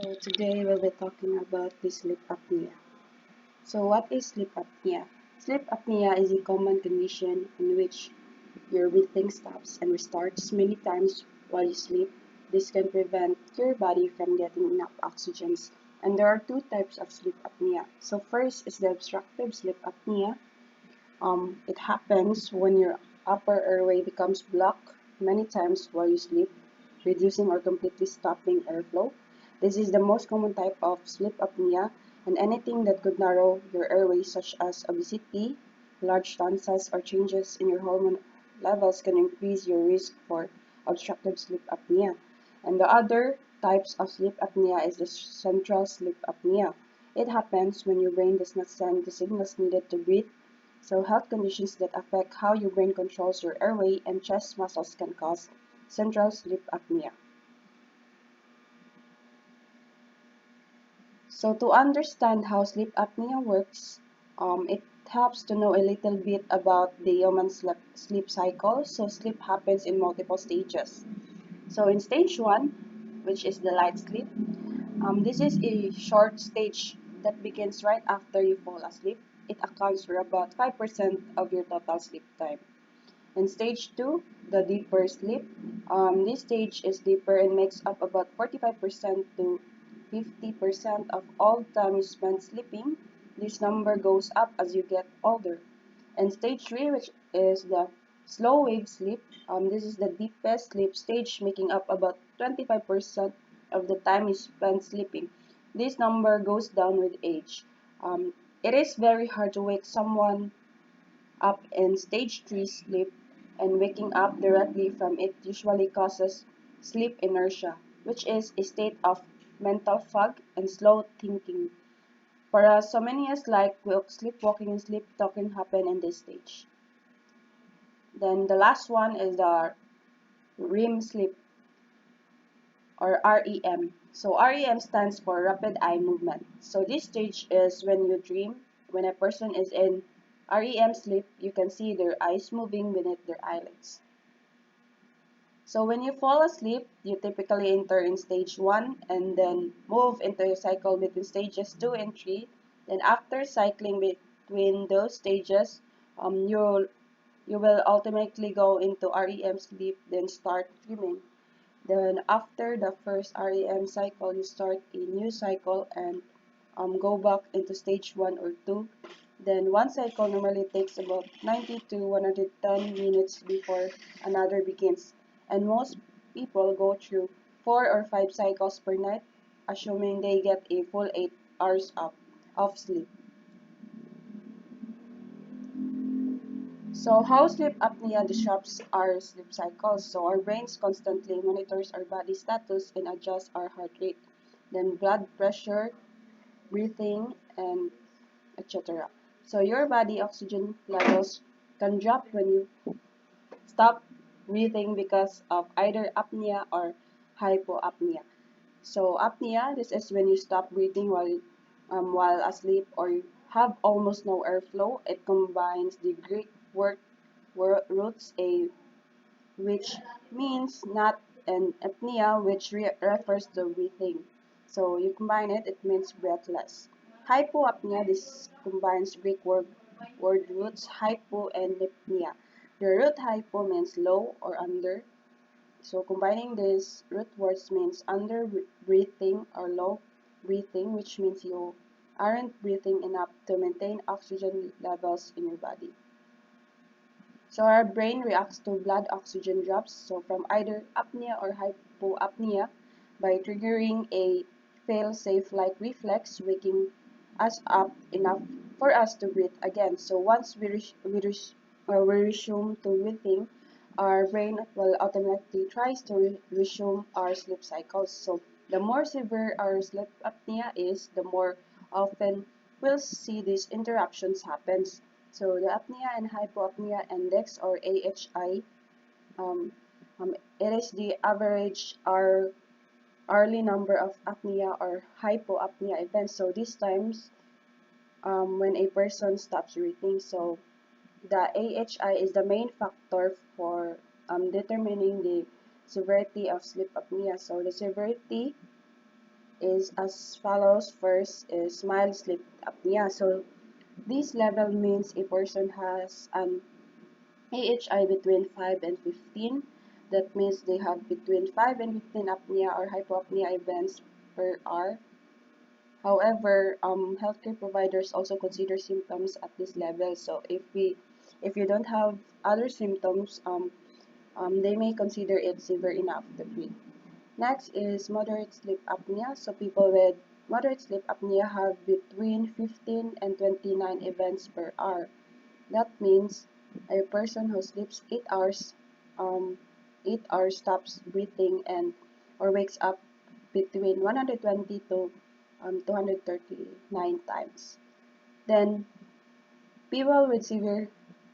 So today we'll be talking about the sleep apnea. So what is sleep apnea? Sleep apnea is a common condition in which your breathing stops and restarts many times while you sleep. This can prevent your body from getting enough oxygen. And there are two types of sleep apnea. So first is the obstructive sleep apnea. It happens when your upper airway becomes blocked many times while you sleep, reducing or completely stopping airflow. This is the most common type of sleep apnea, and anything that could narrow your airway, such as obesity, large tonsils, or changes in your hormone levels, can increase your risk for obstructive sleep apnea. And the other types of sleep apnea is the central sleep apnea. It happens when your brain does not send the signals needed to breathe. So health conditions that affect how your brain controls your airway and chest muscles can cause central sleep apnea. So to understand how sleep apnea works, it helps to know a little bit about the human sleep cycle. So sleep happens in multiple stages. So in stage 1, which is the light sleep, this is a short stage that begins right after you fall asleep. It accounts for about 5% of your total sleep time. In stage 2, the deeper sleep, this stage is deeper and makes up about 45% to 50% of all time you spend sleeping. This number goes up as you get older. And stage 3, which is the slow wave sleep, this is the deepest sleep stage, making up about 25% of the time you spend sleeping. This number goes down with age. It is very hard to wake someone up in stage 3 sleep, and waking up directly from it usually causes sleep inertia, which is a state of mental fog and slow thinking. For us, so many is like sleepwalking and sleep talking happen in this stage. Then the last one is the REM sleep, or REM. So REM stands for rapid eye movement. So this stage is when you dream. When a person is in REM sleep, you can see their eyes moving beneath their eyelids. So when you fall asleep, you typically enter in stage 1 and then move into a cycle between stages 2 and 3. Then after cycling between those stages, you will ultimately go into REM sleep, then start dreaming. Then after the first REM cycle, you start a new cycle and go back into stage 1 or 2. Then one cycle normally takes about 90 to 110 minutes before another begins. And most people go through 4 or 5 cycles per night, assuming they get a full 8 hours of sleep. So how sleep apnea disrupts our sleep cycles? So our brains constantly monitors our body status and adjusts our heart rate, then blood pressure, breathing, and etc. So your body oxygen levels can drop when you stop breathing because of either apnea or hypoapnea. So apnea, this is when you stop breathing while asleep or you have almost no airflow. It combines the Greek word roots a, which means not, and apnea, which refers to breathing. So you combine it, it means breathless. Hypoapnea, this combines Greek word roots hypo and apnea. The root hypo means low or under. So combining these root words means under breathing or low breathing, which means you aren't breathing enough to maintain oxygen levels in your body. So our brain reacts to blood oxygen drops, so from either apnea or hypoapnea, by triggering a fail-safe like reflex, waking us up enough for us to breathe again. So once we resume to breathing, our brain will automatically tries to resume our sleep cycles. So the more severe our sleep apnea is, the more often we'll see these interruptions happens. So the apnea and hypoapnea index, or AHI, it is the average hourly number of apnea or hypoapnea events. So these times when a person stops breathing. So the AHI is the main factor for determining the severity of sleep apnea. So the severity is as follows. First is mild sleep apnea. So this level means a person has an AHI between 5 and 15. That means they have between 5 and 15 apnea or hypopnea events per hour. However, healthcare providers also consider symptoms at this level. So if you don't have other symptoms, they may consider it severe enough to treat. Next is moderate sleep apnea. So people with moderate sleep apnea have between 15 and 29 events per hour. That means a person who sleeps um, 8 hours stops breathing and or wakes up between 120 to 239 times. Then people with severe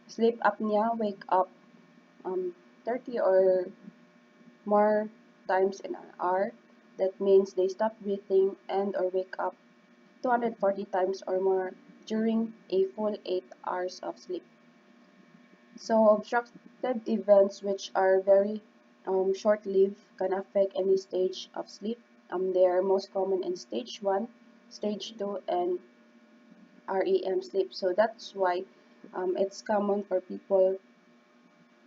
sleep apnea wake up 30 or more times in an hour. That means they stop breathing and or wake up 240 times or more during a full 8 hours of sleep. So obstructive events which are very short-lived can affect any stage of sleep. They are most common in stage 1, stage 2, and REM sleep. So that's why it's common for people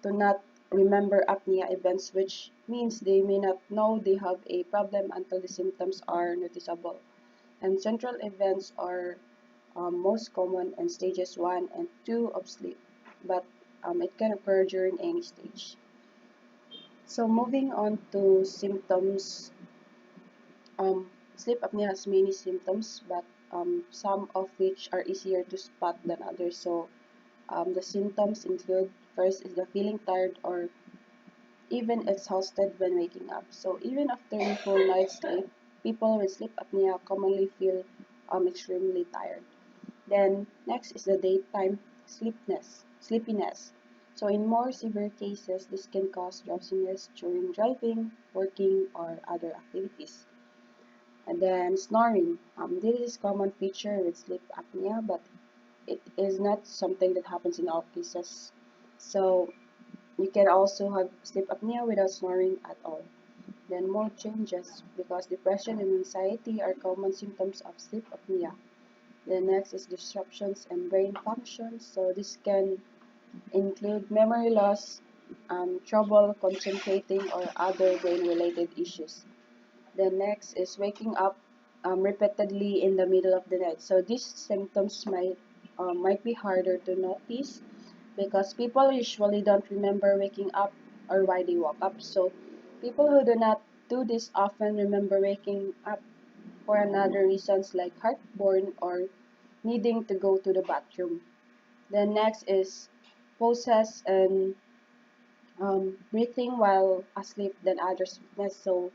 to not remember apnea events, which means they may not know they have a problem until the symptoms are noticeable. And central events are most common in stages 1 and 2 of sleep, but it can occur during any stage. So moving on to symptoms, sleep apnea has many symptoms, but some of which are easier to spot than others. So the symptoms include first is the feeling tired or even exhausted when waking up. So even after a full night's sleep, people with sleep apnea commonly feel extremely tired. Then next is the daytime sleepiness. So in more severe cases, this can cause drowsiness during driving, working, or other activities. And then snoring. This is a common feature with sleep apnea, but it is not something that happens in all cases. So you can also have sleep apnea without snoring at all. Then mood changes because depression and anxiety are common symptoms of sleep apnea. The next is disruptions in brain function. So this can include memory loss, trouble concentrating, or other brain-related issues. The next is waking up repeatedly in the middle of the night. So these symptoms might be harder to notice because people usually don't remember waking up or why they woke up. So people who do not do this often remember waking up for another reasons like heartburn or needing to go to the bathroom. Then next is pauses and breathing while asleep than others witness. So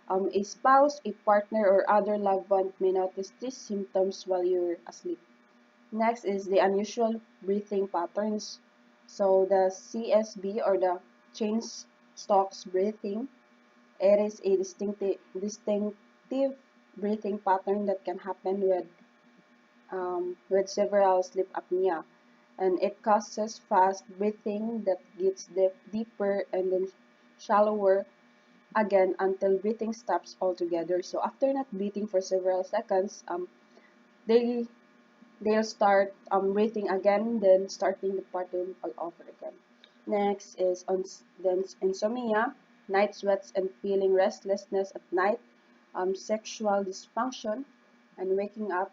a spouse, a partner, or other loved one may notice these symptoms while you're asleep. Next is the unusual breathing patterns. So the CSB or the chain stocks breathing, it is a distinctive breathing pattern that can happen with several sleep apnea, and it causes fast breathing that gets deeper and then shallower again until breathing stops altogether. So after not breathing for several seconds, they they'll start breathing again, then starting the pattern all over again. Next is then insomnia, night sweats and feeling restlessness at night, sexual dysfunction, and waking up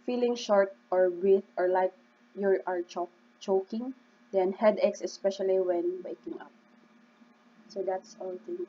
feeling short or breathe or like you are choking, then headaches especially when waking up. So that's all. Thank you.